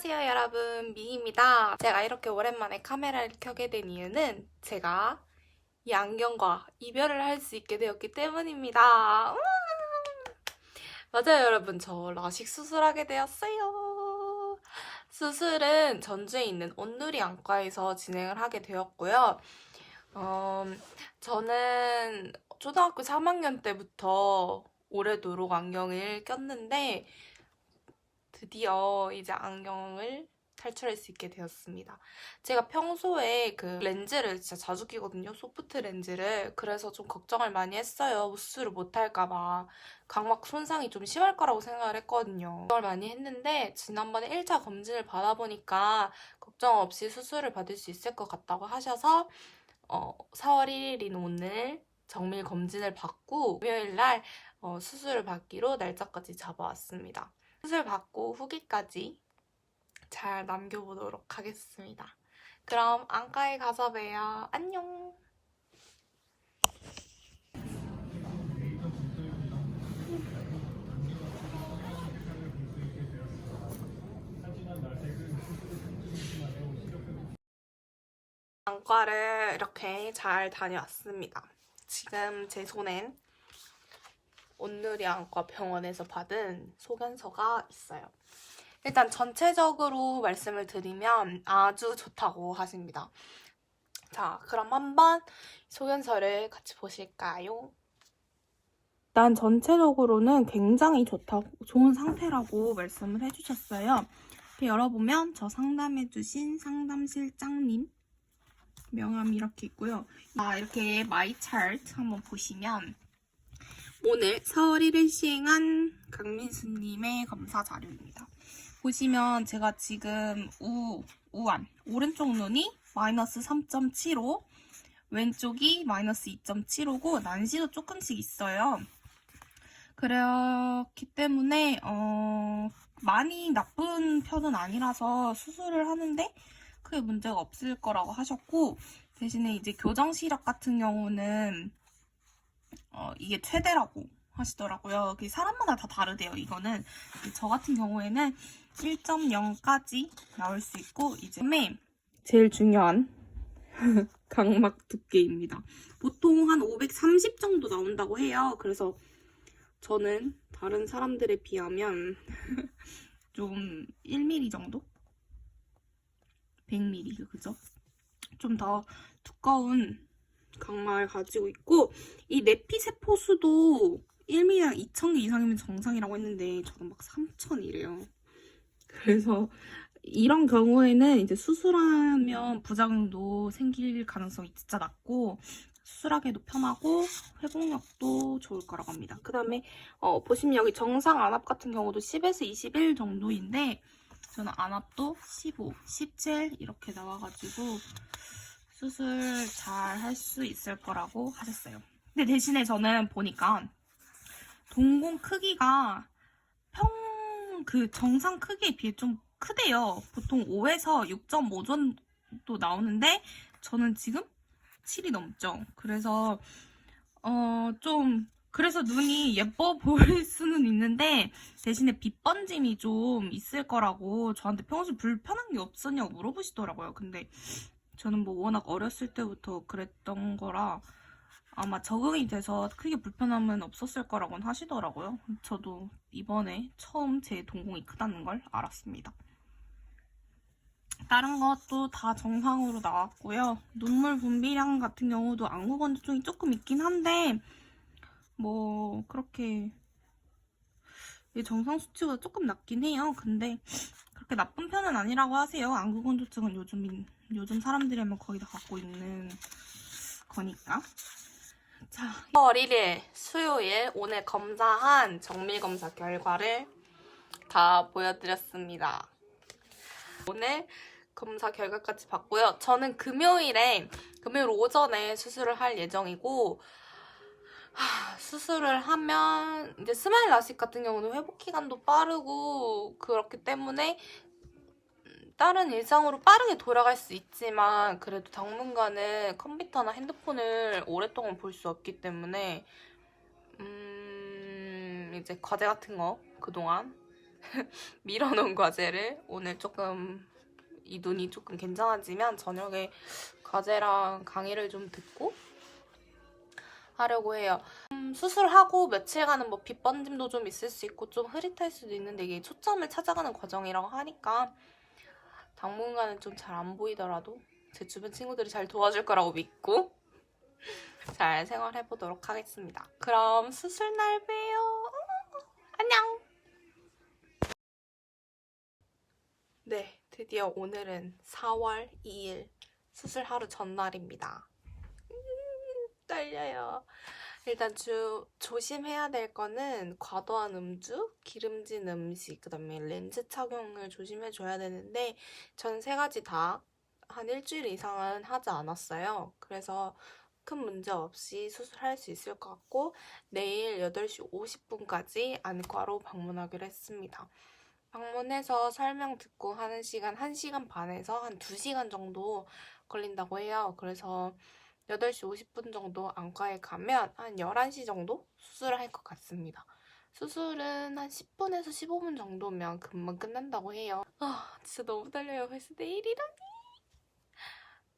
안녕하세요 여러분, 미희입니다. 제가 이렇게 오랜만에 카메라를 켜게 된 이유는 제가 이 안경과 이별을 할 수 있게 되었기 때문입니다. 맞아요 여러분, 저 라식 수술하게 되었어요. 수술은 전주에 있는 온누리 안과에서 진행을 하게 되었고요. 저는 초등학교 3학년 때부터 오래도록 안경을 꼈는데 드디어 이제 안경을 탈출할 수 있게 되었습니다. 제가 평소에 그 렌즈를 진짜 자주 끼거든요. 소프트 렌즈를. 그래서 좀 걱정을 많이 했어요. 수술을 못할까봐. 각막 손상이 좀 심할 거라고 생각을 했거든요. 걱정을 많이 했는데 지난번에 1차 검진을 받아보니까 걱정 없이 수술을 받을 수 있을 것 같다고 하셔서 4월 1일인 오늘 정밀 검진을 받고 금요일날 수술을 받기로 날짜까지 잡아왔습니다. 수술 받고 후기까지 잘 남겨보도록 하겠습니다. 그럼 안과에 가서 봬요. 안녕! 안과를 이렇게 잘 다녀왔습니다. 지금 제 손엔 온누리 안과 병원에서 받은 소견서가 있어요. 일단 전체적으로 말씀을 드리면 아주 좋다고 하십니다. 자, 그럼 한번 소견서를 같이 보실까요? 일단 전체적으로는 굉장히 좋은 상태라고 말씀을 해주셨어요. 이렇게 열어보면 저 상담해주신 상담실장님 명함이 이렇게 있고요. 이렇게 마이 차트 한번 보시면 오늘 4월 1일 시행한 강민수님의 검사 자료입니다. 보시면 제가 지금 우안 오른쪽 눈이 마이너스 3.75 왼쪽이 마이너스 2.75고 난시도 조금씩 있어요. 그렇기 때문에 많이 나쁜 편은 아니라서 수술을 하는데 크게 문제가 없을 거라고 하셨고, 대신에 이제 교정 시력 같은 경우는 이게 최대라고 하시더라고요. 사람마다 다 다르대요. 이거는 저 같은 경우에는 1.0까지 나올 수 있고, 이제 제일 중요한 각막 두께입니다. 보통 한 530 정도 나온다고 해요. 그래서 저는 다른 사람들에 비하면 좀 1mm 정도? 100mm, 그죠? 좀 더 두꺼운 각막을 가지고 있고, 이 내피세포 수도 1mm랑 2,000개 이상이면 정상이라고 했는데 저는 막 3,000이래요. 그래서 이런 경우에는 이제 수술하면 부작용도 생길 가능성이 진짜 낮고 수술하기도 편하고 회복력도 좋을 거라고 합니다. 그 다음에 보시면 여기 정상 안압 같은 경우도 10에서 21 정도인데 저는 안압도 15, 17 이렇게 나와가지고 수술 잘 할 수 있을 거라고 하셨어요. 근데 대신에 저는 보니까 동공 크기가 그 정상 크기에 비해 좀 크대요. 보통 5에서 6.5 정도 나오는데 저는 지금 7이 넘죠. 그래서 그래서 눈이 예뻐 보일 수는 있는데 대신에 빛 번짐이 좀 있을 거라고 저한테 평소에 불편한 게 없었냐고 물어보시더라고요. 근데 저는 뭐 워낙 어렸을 때부터 그랬던 거라 아마 적응이 돼서 크게 불편함은 없었을 거라고는 하시더라고요. 저도 이번에 처음 제 동공이 크다는 걸 알았습니다. 다른 것도 다 정상으로 나왔고요. 눈물 분비량 같은 경우도 안구 건조증이 조금 있긴 한데 뭐 그렇게 정상 수치보다 조금 낮긴 해요. 근데 그렇게 나쁜 편은 아니라고 하세요. 안구 건조증은 요즘 사람들이면 거의 다 갖고 있는 거니까. 자, 4월 1일 수요일 오늘 검사한 정밀검사 결과를 다 보여드렸습니다. 오늘 검사 결과까지 봤고요. 저는 금요일 오전에 수술을 할 예정이고 수술을 하면 이제 스마일 라식 같은 경우는 회복 기간도 빠르고 그렇기 때문에 다른 일상으로 빠르게 돌아갈 수 있지만 그래도 당분간은 컴퓨터나 핸드폰을 오랫동안 볼 수 없기 때문에 이제 과제 같은 거 그동안 밀어놓은 과제를 오늘 조금 이 눈이 조금 괜찮아지면 저녁에 과제랑 강의를 좀 듣고 하려고 해요. 수술하고 며칠간은 뭐 빗번짐도 좀 있을 수 있고 좀 흐릿할 수도 있는데 이게 초점을 찾아가는 과정이라고 하니까 당분간은 좀 잘 안 보이더라도 제 주변 친구들이 잘 도와줄 거라고 믿고 잘 생활해보도록 하겠습니다. 그럼 수술날 봬요. 안녕! 네, 드디어 오늘은 4월 2일 수술 하루 전날입니다. 떨려요. 일단 조심해야 될 거는 과도한 음주, 기름진 음식, 그다음에 렌즈 착용을 조심해줘야 되는데 전 세 가지 다 한 일주일 이상은 하지 않았어요. 그래서 큰 문제 없이 수술할 수 있을 것 같고 내일 8시 50분까지 안과로 방문하기로 했습니다. 방문해서 설명 듣고 하는 시간 1시간 반에서 한 2시간 정도 걸린다고 해요. 그래서 8시 50분 정도 안과에 가면 한 11시 정도 수술을 할 것 같습니다. 수술은 한 10분에서 15분 정도면 금방 끝난다고 해요. 진짜 너무 떨려요. 벌써 내일이라니.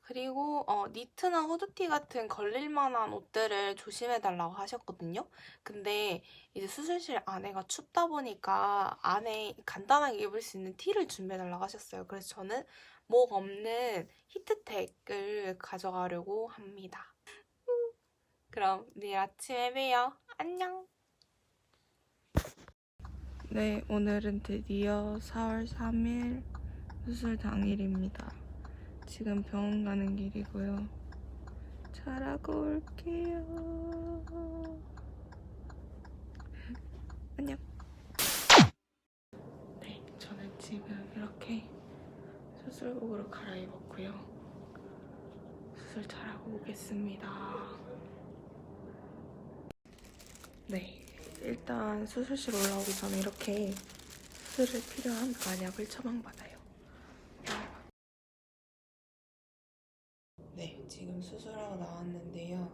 그리고 니트나 후드티 같은 걸릴만한 옷들을 조심해달라고 하셨거든요. 근데 이제 수술실 안에가 춥다 보니까 안에 간단하게 입을 수 있는 티를 준비해달라고 하셨어요. 그래서 저는 목 없는 히트텍을 가져가려고 합니다. 그럼 내일 아침에 봬요. 안녕. 네, 오늘은 드디어 4월 3일 수술 당일입니다. 지금 병원 가는 길이고요. 잘하고 올게요. 안녕. 네, 저는 지금 이렇게 수술복으로 갈아입었고요. 수술 잘하고 오겠습니다. 네, 일단 수술실 올라오기 전에 이렇게 수술에 필요한 안약을 처방받아요. 네, 지금 수술하고 나왔는데요.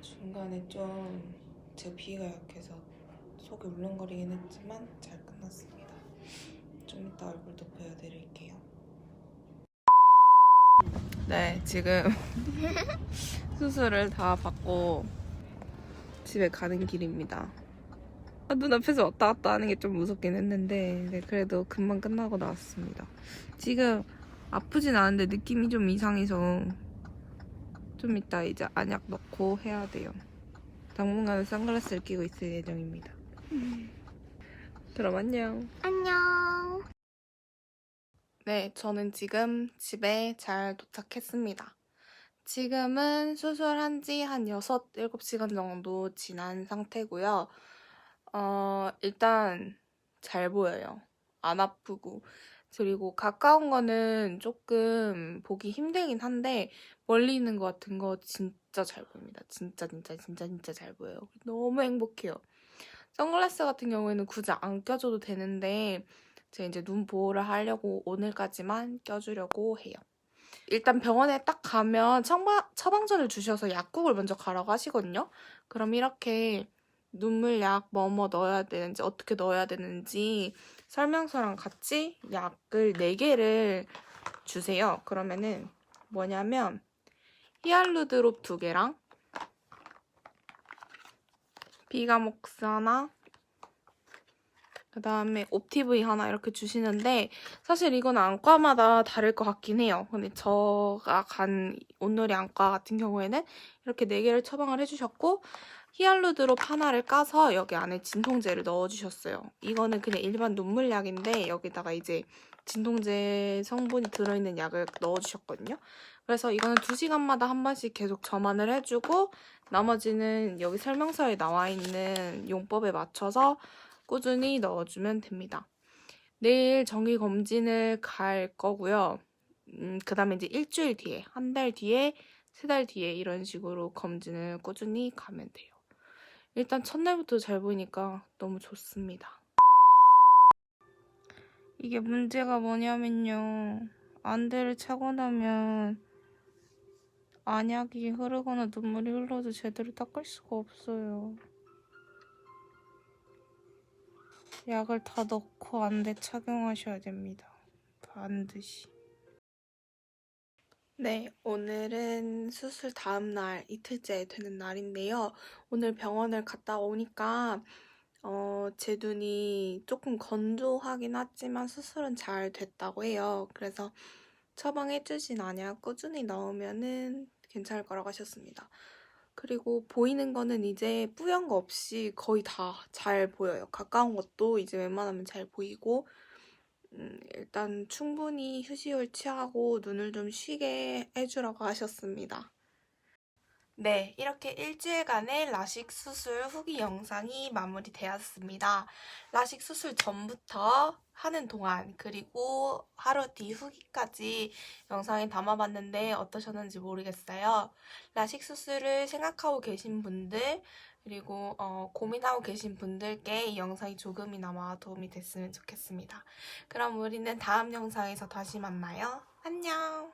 중간에 좀 제가 비위가 약해서 속이 울렁거리긴 했지만 잘 끝났습니다. 좀 이따 얼굴도 보여드릴게요. 네, 지금 수술을 다 받고 집에 가는 길입니다. 눈앞에서 왔다 갔다 하는 게 좀 무섭긴 했는데 네, 그래도 금방 끝나고 나왔습니다. 지금 아프진 않은데 느낌이 좀 이상해서 좀 이따 이제 안약 넣고 해야 돼요. 당분간은 선글라스를 끼고 있을 예정입니다. 그럼 안녕. 안녕. 네, 저는 지금 집에 잘 도착했습니다. 지금은 수술한 지 한 6, 7시간 정도 지난 상태고요. 일단 잘 보여요. 안 아프고. 그리고 가까운 거는 조금 보기 힘들긴 한데 멀리 있는 것 같은 거 진짜 잘 보입니다. 진짜 잘 보여요. 너무 행복해요. 선글라스 같은 경우에는 굳이 안 껴줘도 되는데 제가 이제 눈 보호를 하려고 오늘까지만 껴주려고 해요. 일단 병원에 딱 가면 처방전을 주셔서 약국을 먼저 가라고 하시거든요. 그럼 이렇게 눈물약 뭐뭐 넣어야 되는지 어떻게 넣어야 되는지 설명서랑 같이 약을 4개를 주세요. 그러면은 뭐냐면 히알루드롭 2개랑 비가목스 하나, 그 다음에 옵티브이 하나 이렇게 주시는데 사실 이건 안과마다 다를 것 같긴 해요. 근데 제가 간 온누리 안과 같은 경우에는 이렇게 4개를 처방을 해주셨고 히알루드롭 하나를 까서 여기 안에 진통제를 넣어주셨어요. 이거는 그냥 일반 눈물약인데 여기다가 이제 진통제 성분이 들어있는 약을 넣어주셨거든요. 그래서 이거는 2시간마다 한 번씩 계속 점안을 해주고 나머지는 여기 설명서에 나와 있는 용법에 맞춰서 꾸준히 넣어주면 됩니다. 내일 정기검진을 갈 거고요. 그 다음에 이제 일주일 뒤에, 한 달 뒤에, 3달 뒤에 이런 식으로 검진을 꾸준히 가면 돼요. 일단 첫날부터 잘 보이니까 너무 좋습니다. 이게 문제가 뭐냐면요. 안대를 차고 나면 안약이 흐르거나 눈물이 흘러도 제대로 닦을 수가 없어요. 약을 다 넣고 안대 착용하셔야 됩니다. 반드시. 네, 오늘은 수술 다음 날 이틀째 되는 날인데요. 오늘 병원을 갔다 오니까 제 눈이 조금 건조하긴 하지만 수술은 잘 됐다고 해요. 그래서 처방해주신 안약 꾸준히 넣으면은 괜찮을 거라고 하셨습니다. 그리고 보이는 거는 이제 뿌연 거 없이 거의 다 잘 보여요. 가까운 것도 이제 웬만하면 잘 보이고 일단 충분히 휴식을 취하고 눈을 좀 쉬게 해주라고 하셨습니다. 네, 이렇게 일주일간의 라식 수술 후기 영상이 마무리되었습니다. 라식 수술 전부터 하는 동안 그리고 하루 뒤 후기까지 영상에 담아봤는데 어떠셨는지 모르겠어요. 라식 수술을 생각하고 계신 분들 그리고 고민하고 계신 분들께 이 영상이 조금이나마 도움이 됐으면 좋겠습니다. 그럼 우리는 다음 영상에서 다시 만나요. 안녕!